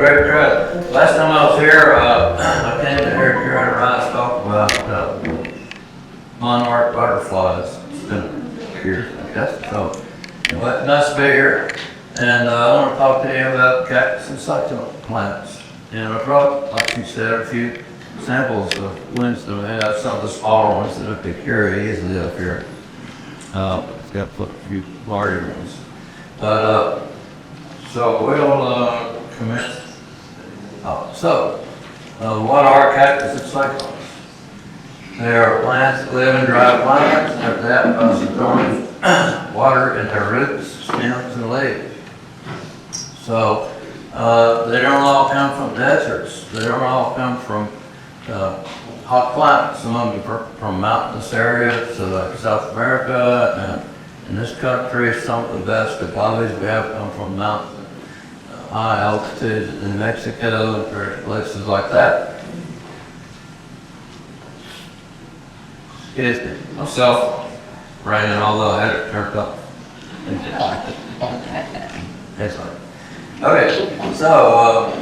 great crowd. Last time I was here, I came to hear Karen Rice talk about monarch butterflies. It's been years, I guess. So, but nice to be here. And I want to talk to you about cactus and succulent plants. And I brought, like you said, a few samples of ones that we have, some of the smaller ones that I could carry easily up here. It's got to put a few larger ones. But, so we'll commence. What are cactus and succulents? They are plants that live in dry climates and adapt by storing water in their roots, stems, and leaves. So they don't all come from deserts. They don't all come from hot climates. Some of them are from mountainous areas, so like South America, and in this country, some of the best agaves we have come from mountains. High altitude in Mexico and places like that. Excuse me, my cell phone raining, although I had it turned up. That's all right. Okay, so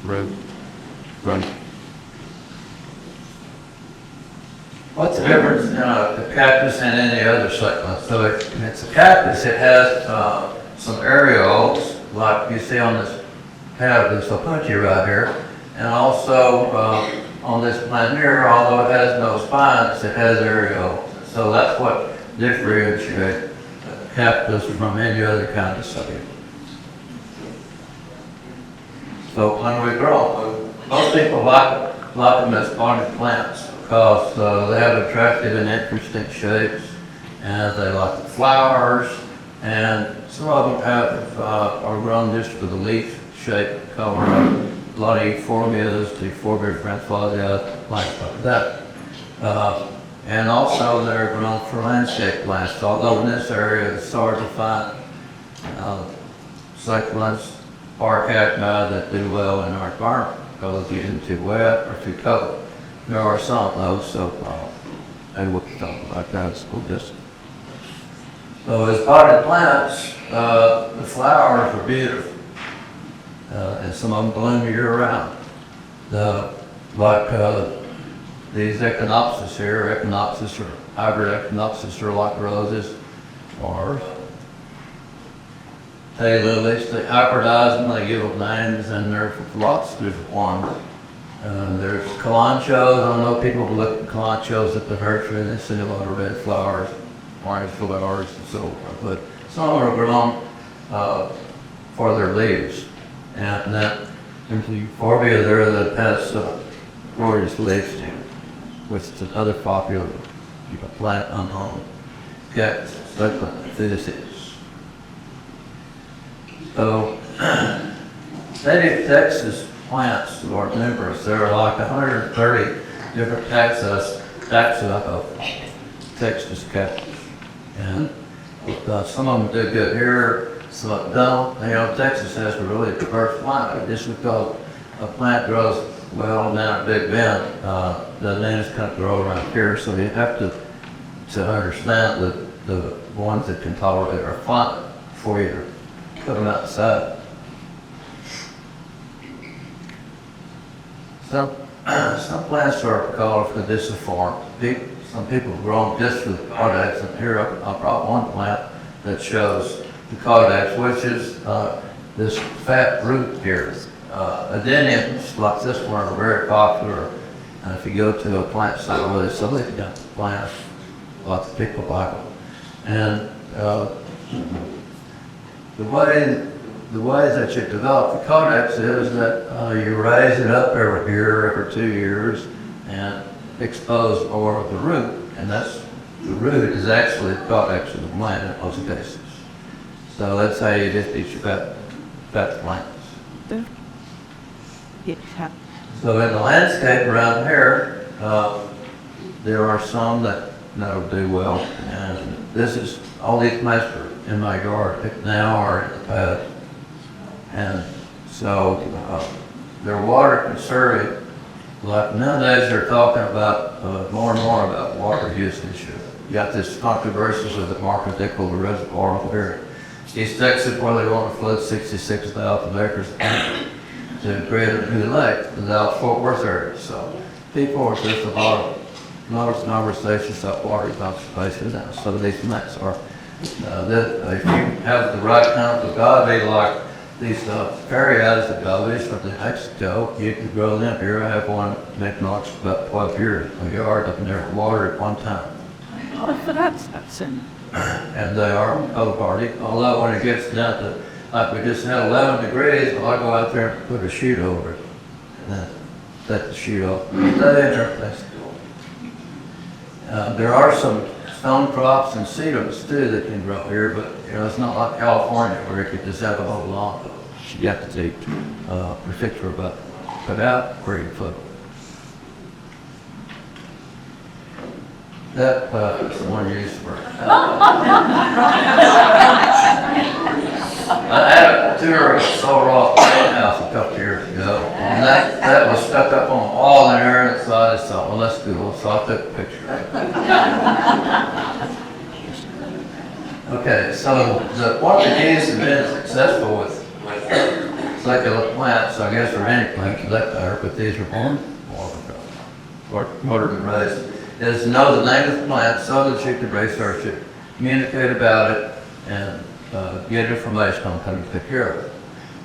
run. What's the difference in a cactus and any other succulent? So if it's a cactus, it has some areoles, like you see on this pad, this opuntia right here, and also on this plant here, although it has no spines, it has areoles. So that's what differentiates cactus from any other kind of succulent. So when we grow them, most people like them as potted plants because they have attractive and interesting shapes, and they like the flowers, and some of them are grown just for the leaf shape, color. A lot of euphorbias, the euphorbia grandifloria, like that. And also they're grown for landscape plants, although in this area it's hard to find succulents or cacti that do well in our environment because they're getting too wet or too cold. There are some though, so and we'll talk about that as school district. So as potted plants, the flowers are beautiful, and some of them bloom year-round. These echinopsis here, echinopsis or hybrid echinopsis are like roses, flowers. Hay lilies, they hybridize them, they give them names, and there's lots of different ones. There's calanchos. I know people look at calanchos at the nursery and they see a lot of red flowers, orange flowers, and so forth. But some of them are grown for their leaves. And then there's the euphorbia there that has gorgeous leaves too, which is another popular plant unknown. Cactus, succulent, this is. So, native Texas plants are numerous. There are like 130 different taxa of Texas cactus. And some of them do good here, some of them don't. You know, Texas has a really diverse climate. Just because a plant grows well down at Big Bend, the names kind of grow around here. So you have to understand that the ones that can tolerate our climate before you put them outside. Some plants are called caduciform. Some people grow them just for the caudex. And here I brought one plant that shows the caudex, which is this fat root here. Adeniums like this one are very popular. And if you go to a plant site where they've got plants, lots of people buy them. And the way that you develop the caudex is that you raise it up every year, every 2 years, and expose more of the root. And the root is actually the caudex of the plant in most cases. So that's how you just teach about plants. So in the landscape around here, there are some that do well. And all these plants are in my yard now or in the past. And so they're water conserving. Like nowadays they're talking about more and more about water usage. You got this controversy with the Market Nickel Reservoir over here. East Texas, where they want to flood 66,000 acres to create a new lake in the Dallas Fort Worth area. So people are just a lot of conversations about water conservation, and some of these maps are that if you have the right kind of agave, like these ferias agave from Mexico, you can grow them here. I have one that knocks about 12 years, a yard up in there, water at one time. Oh, that's in. And they are cold hardy, although when it gets down to, like we just had 11 degrees, well, I go out there and put a sheet over it, and then let the sheet off. There are some stone crops and sedums too that can grow here, but it's not like California where you could just have a whole lawn. You have to take particular about put out where you put. That is one use for. I had a tour of Soul Rock House a couple years ago, and that was stuck up on the wall in there, and so I just thought, well, let's do it. So I took a picture. Okay, so one of the keys to being successful with succulent plants, I guess, or any plant for that matter, but these are water and raised, is to know the name of the plant so that you can research it, communicate about it, and get information on how to take care of it.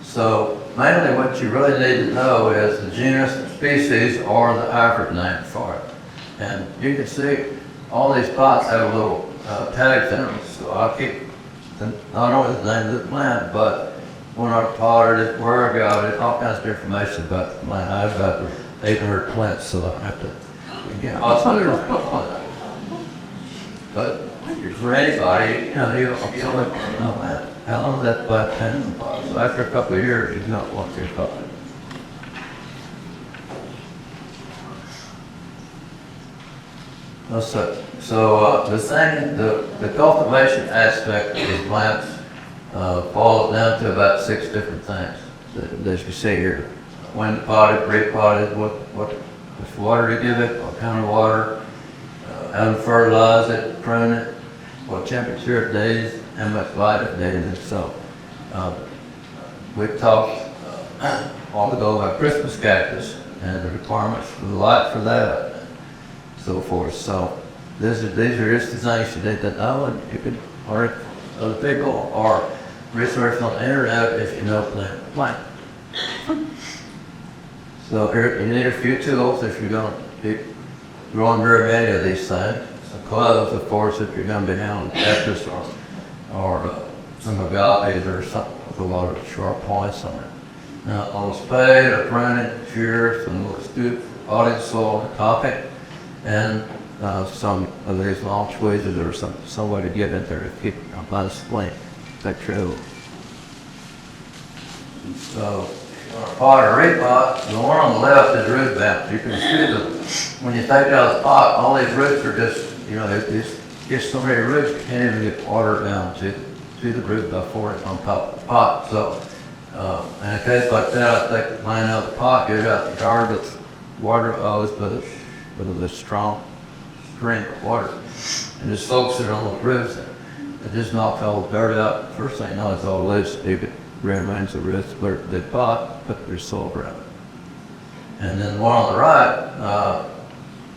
So mainly what you really need to know is the genus, species, or the hybrid name for it. And you can see all these pots have little tags in them, so I'll keep not only the name of the plant, but when I potted it, where I got it, all kinds of information about the plant. I've got 800 plants, so I have to, but for anybody, you don't know how long that plant been. So after a couple of years, you don't want your pot. So the cultivation aspect of the plants falls down to about 6 different things, as you see here. When potted, repotted, what water to give it, what kind of water, how to fertilize it, prune it, what temperature it needs, how much light it needs, and so. We talked a while ago about Christmas cactus and the requirements for the light for that, and so forth. So these are just the things you need to know, and you can learn other people or research on the internet if you know plant. So here, you need a few tools if you're going to be growing very many of these things. So gloves, of course, if you're going to be down cactus or some agaves or something with a lot of sharp points on it. Now, on a spade or pruning, shears, some little scoop, potted soil to top it, and some of these long tweezers or some way to get in there to keep it by the splint. That true. So, pot or repot, the one on the left is root bounce. You can see when you take out the pot, all these roots are just, there's just so many roots you can't even get water down to the root before it's on top of the pot. So, in a case like that, I take the line out of the pot, get it out the jar with water hose, with a strong stream of water, and just focus it on the roots. It just knocks all the dirt out. First thing you know, it's all loose. You get remains of roots, the pot, put their soil around it. And then the one on the right,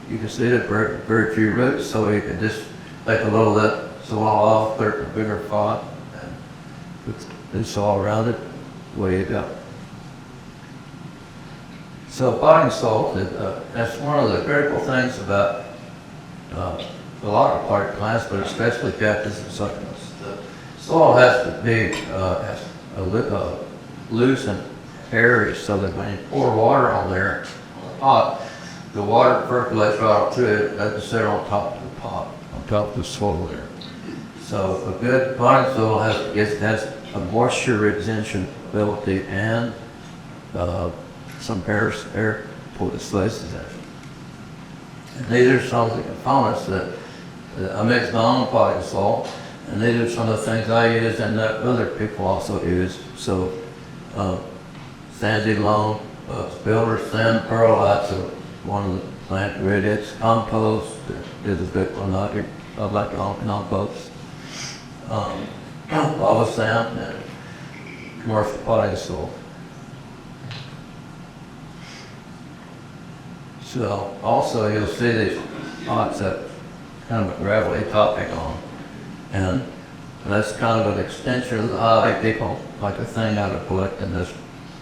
you can see that very few roots, so you can just take a little of that soil off, put it in a bigger pot, and put the soil around it, away you go. So potting soil, that's one of the critical things about a lot of potting plants, but especially cactus and succulents. The soil has to be loose and airy so that when you pour water on there, on the pot, the water percolates right up through it. It doesn't sit on top of the pot, on top of the soil there. So a good potting soil has a moisture retention ability and some air places in it. And these are some of the components that I mix my own potting soil, and these are some of the things I use and that other people also use. So sandy loam, builder's sand perlite, so one of the plant ingredients, compost is a good one. I like all compost. lava sand and commercial potting soil. So also you'll see these pots that kind of a gravelly topping on, and that's kind of an extension of the hobby. People like a thing out of collecting this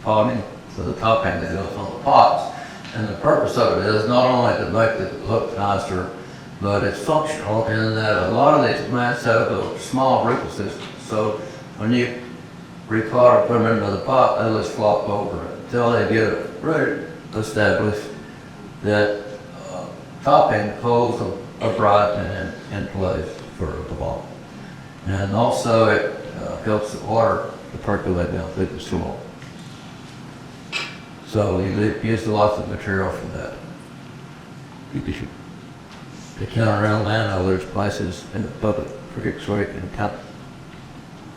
potting for the topping that goes on the pots. And the purpose of it is not only to make it look nicer, but it's functional in that a lot of these plants have a small root system. So when you repot or put them into the pot, they just flop over it until they get a root established that topping holds a bright in place for the bottom. And also it helps the water to percolate down through the soil. So you use lots of material for that. To count around landowners, places in the public creeks where you can count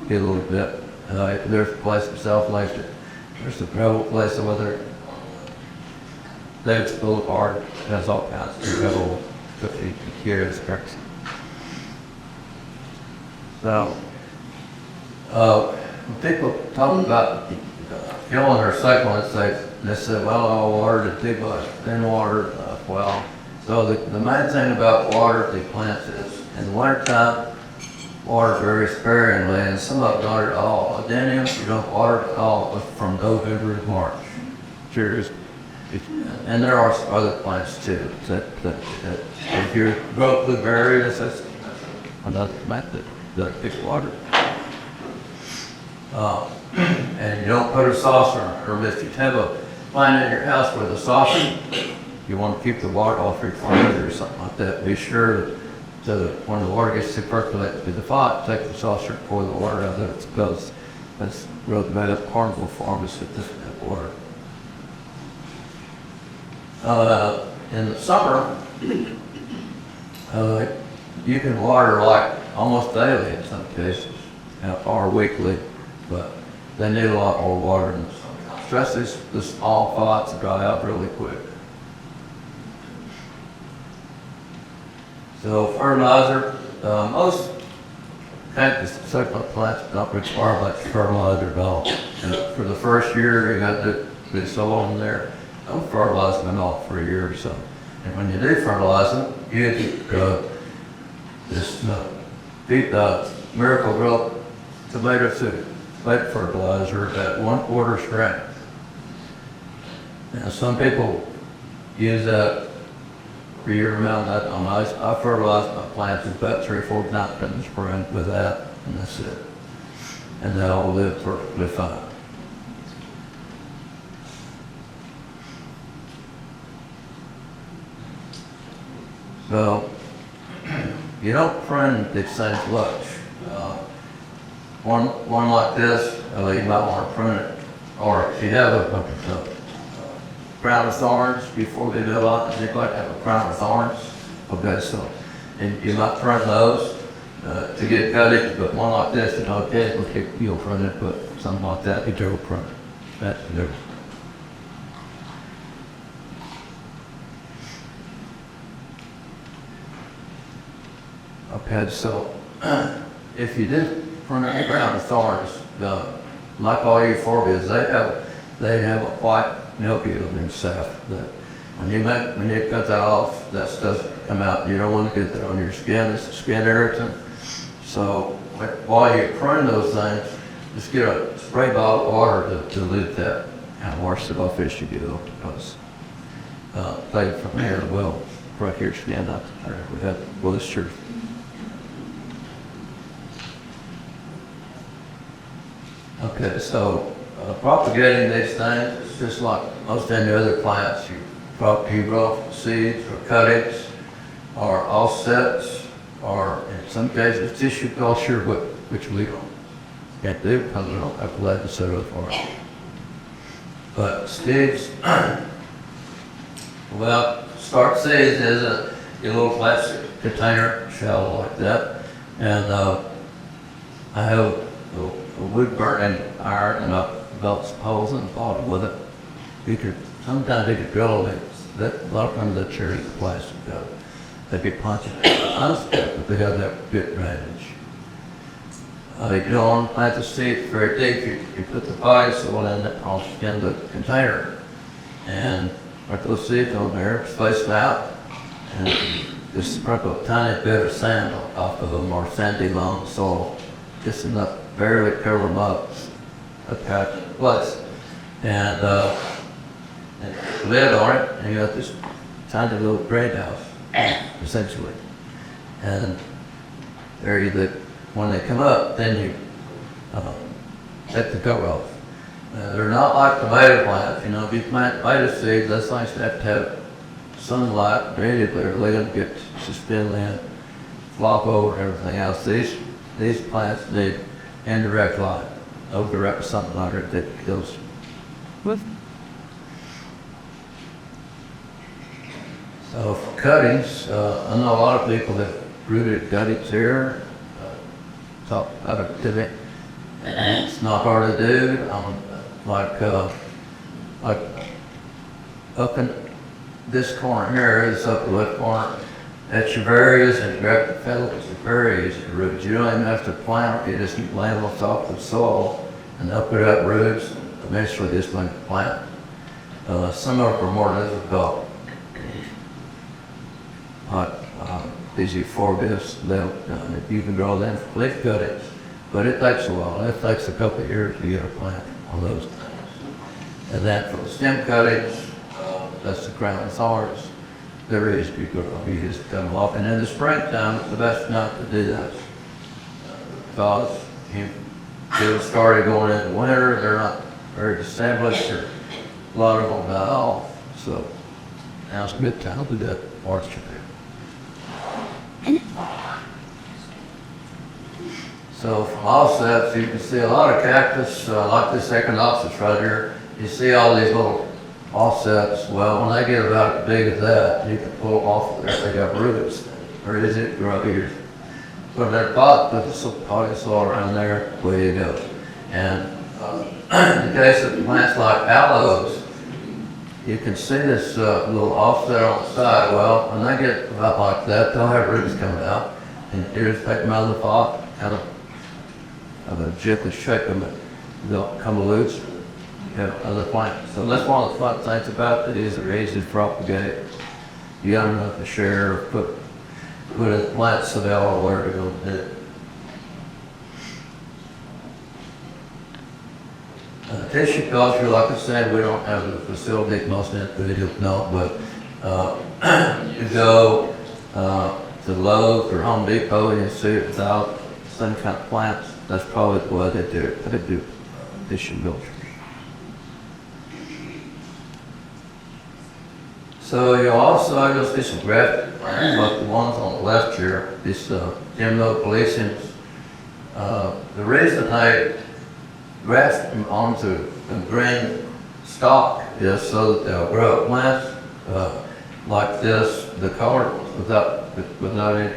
get a little bit. There's a place in South Lake, there's a gravel place over there. David's Boulevard has all kinds of gravel that you can carry as trucks. So, when people talk about killing their succulents, they say, well, I'll water it too much, then water it enough. Well, so the main thing about water the plants is, in the wintertime, water very sparingly, and some of them not at all. Adeniums, you don't water at all from November to March. Cheers. And there are other plants too. That if you grow blueberries, that's another method that takes water. And you don't put a saucer, or if you have a plant in your house with a saucer, you want to keep the water off your furniture or something like that. Be sure that when the water gets to percolate through the pot, take the saucer, pour the water out of it, because that's really made up carnival farmers that doesn't have water. In the summer, you can water like almost daily in some cases, or weekly, but they need a lot more water in the summer. Especially the small pots dry out really quick. So fertilizer, most cactus and succulent plants don't require much fertilizer at all. And for the first year, you got the soil in there. Don't fertilize them at all for a year or so. And when you do fertilize them, you get this Miracle Grow tomato fertilizer at 1/4 strength. Now some people use that for year round. I fertilize my plants about 3 or 4 times in the spring with that, and that's it. And they'll live perfectly fine. So, you don't prune these things much. One like this, you might want to prune it, or if you have a crown of thorns before they do a lot, you'd like to have a crown of thorns. Okay, so and you might prune those to get cutting, but one like this, you know, okay, you'll prune it, but something like that, you don't prune it. That's the difference. Okay, so if you did prune a crown of thorns, like all euphorbias, they have a white milky inside that when you cut that off, that stuff come out. You don't want to get that on your skin. It's a skin irritant. So while you prune those things, just get a spray bottle of water to dilute that and wash it off as you go, because they from here will right here stand up. We have well, this sure. Okay, so propagating these things is just like most any other plants. You grow from seeds or cuttings or offsets, or in some cases tissue culture, which we can't do because we don't have lead to settle for it. But seeds, well, start seeds is a little plastic container, shallow like that, and I have a wood burning iron and I built some holes in the bottom with it. Sometimes you could drill it. A lot of times that's cherry plastic though. They'd be punching it. But they have that good drainage. You don't plant the seed very deep. You put the potting soil in the container, and put those seeds on there, space them out, and just sprinkle a tiny bit of sand off of them, or sandy loam soil, just enough, barely cover them up, a patch of place, and lid on it, and you got this tiny little greenhouse, essentially, and there you when they come up, then you take the cover off. They're not like tomato plants. You know, if you plant tomato seeds, those things have to have sunlight immediately, or they don't get suspended in, flop over and everything else. These plants need indirect light, or direct sunlight that kills. So for cuttings, I know a lot of people that rooted cuttings here. Talk about it. It's not hard to do. Like up in this corner here is up the left corner. That's your berries and grab the petals. Your berries, your roots. You don't even have to plant. You just lay them on top of the soil, and they'll put up roots. Eventually, this one can plant. Some of them are more difficult. These euphorbias, you can grow them for leaf cuttings, but it takes a while. It takes a couple of years to get a plant on those things. And then for the stem cuttings, that's the crown and thorns. They're easy to grow. You just cut them off. And in the springtime, it's the best time to do that. Because you get them started going into winter, they're not very established, or a lot of them die off. So now's a good time to do that orchard. So from offsets, you can see a lot of cactus, like this echinopsis right here. You see all these little offsets. Well, when they get about as big as that, you can pull them off of there. They got roots. Or is it grow here? Put their pot, put the potting soil around there, away you go. And in the case of plants like aloes, you can see this little offset on the side. Well, when they get about like that, they'll have roots coming out. And you just take them out of the pot, kind of gently shake them, and they'll come loose. Other plants. So that's one of the fun things about it, is they're easy to propagate. You got enough to share, or put in plants so they all know where to go do it. Tissue culture, like I said, we don't have the facility, most individuals don't, but you go to Lowe's or Home Depot and you see it without some kind of plants, that's probably the way they do it. They do tissue culture. So you'll see some grafted plants, like the ones on the left here, these Gymnopalicians. The reason they graft them onto a green stalk is so that they'll grow plants like this, the color without any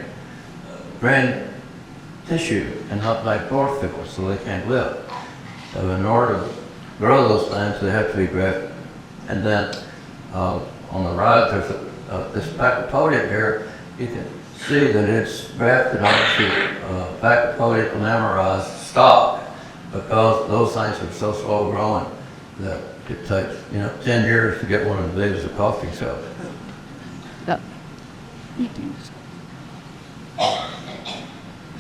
green tissue, and not like chlorophyll, so they can't live. So in order to grow those things, they have to be grafted. And then on the right, there's this Pachypodium here. You can see that it's grafted onto Pachypodium polymerized stock, because those things are so slow growing that it takes 10 years to get one of these as a coffee cup. That.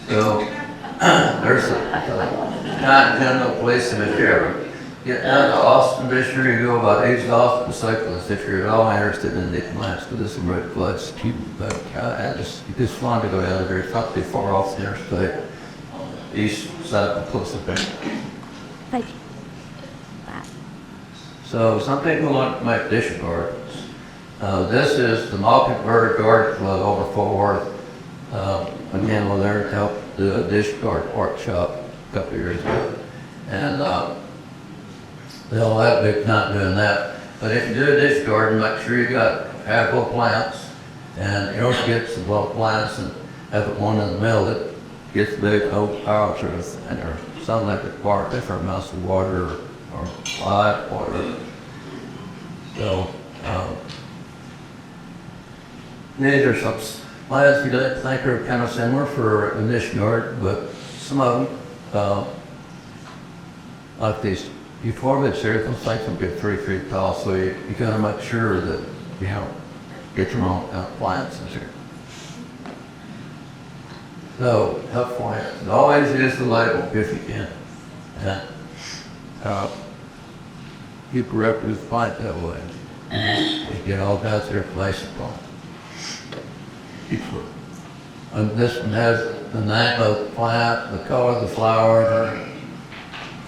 So there's a giant general place in this area. Get down to Austin this year, you go about East Austin Succulents if you're at all interested in the plants, because this is a great place. You just want to go down there. It's not too far off the interstate, east side of the closer there. Thank you. So some people like to make dish gardens. This is the multi-converted garden club over Fort Worth. Again, we're there to help do a dish garden workshop a couple of years ago. And they'll have a big time doing that. But if you do a dish garden, make sure you got habitable plants, and you don't get some little plants and have one in the middle that gets big, overpowers everything, or something that require different amounts of water or light, whatever. So these are some plants you don't think are kind of similar for a niche garden, but some of them like these euphorbias here, those things can be 3 feet tall, so you gotta make sure that you don't get your own plants in here. So, tough plant. Always use the label if you can. And, keep a reproducible plant that way. You get all kinds of information from it. And this one has the name of the plant, the color of the flower, and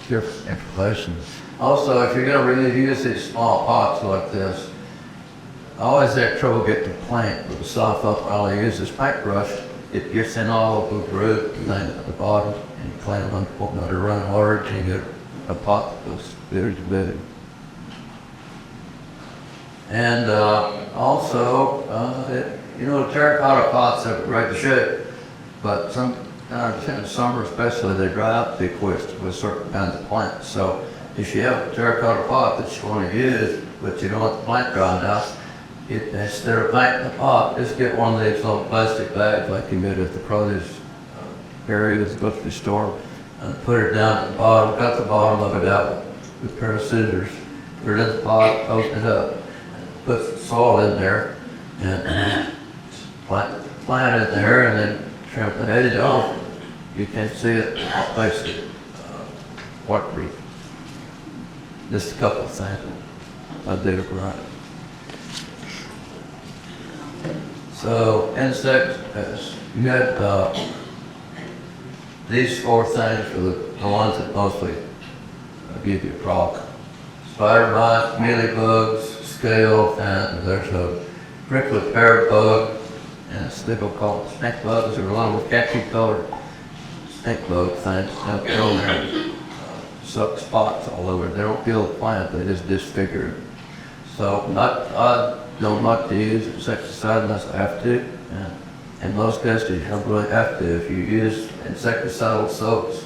different information. Also, if you're going to really use these small pots like this, I always have trouble getting the plant with the soft up. All I use is paintbrush. It gets in all of the root and then at the bottom, and you clean them up, let it run hard, and you get a pot that's very big. And also, the terracotta pots have a great shape, but sometimes in the summer especially, they dry out too quick with certain kinds of plants. So if you have a terracotta pot that you want to use, but you don't want the plant drying out, instead of painting the pot, just get one of these little plastic bags like you get at the produce area at the grocery store, and put it down at the bottom, cut the bottom of it out with a pair of scissors, put it in the pot, open it up, put some soil in there, and plant it there, and then trim the edge off. You can't see it, basically, waterproof. Just a couple of things I did it right. So, insect pests. You got these 4 things for the ones that mostly give you a problem. Spider mites, mealybugs, scale, and there's a prickly pear bug, and a stickle called snake bugs, or little khaki colored snake bug things. They'll go in there and suck spots all over. They don't kill the plant, they just disfigure it. So I don't like to use insecticide unless I have to, and in most cases you don't really have to. If you use insecticidal soaps,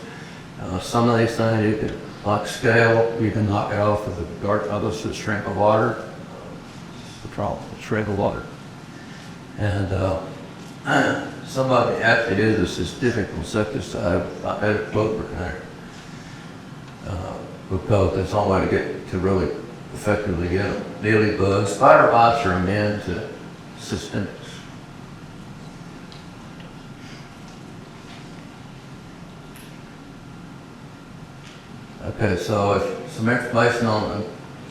some of these things you can, like scale, you can knock it off with the garden, others that shrink of water. The problem, shrink of water. And somebody have to use this specific insecticide without any clover in there, because that's the only way to get to really effectively get them. Mealybugs, spider mites are immune to systemics. Okay, so if some information on the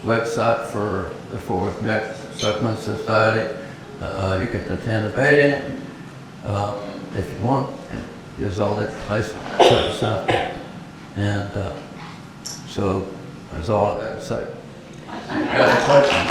website for the Cactus and Succulents Society. You can attend the meeting if you want. There's all that information on the website. And so that's all I got to say. Got any questions?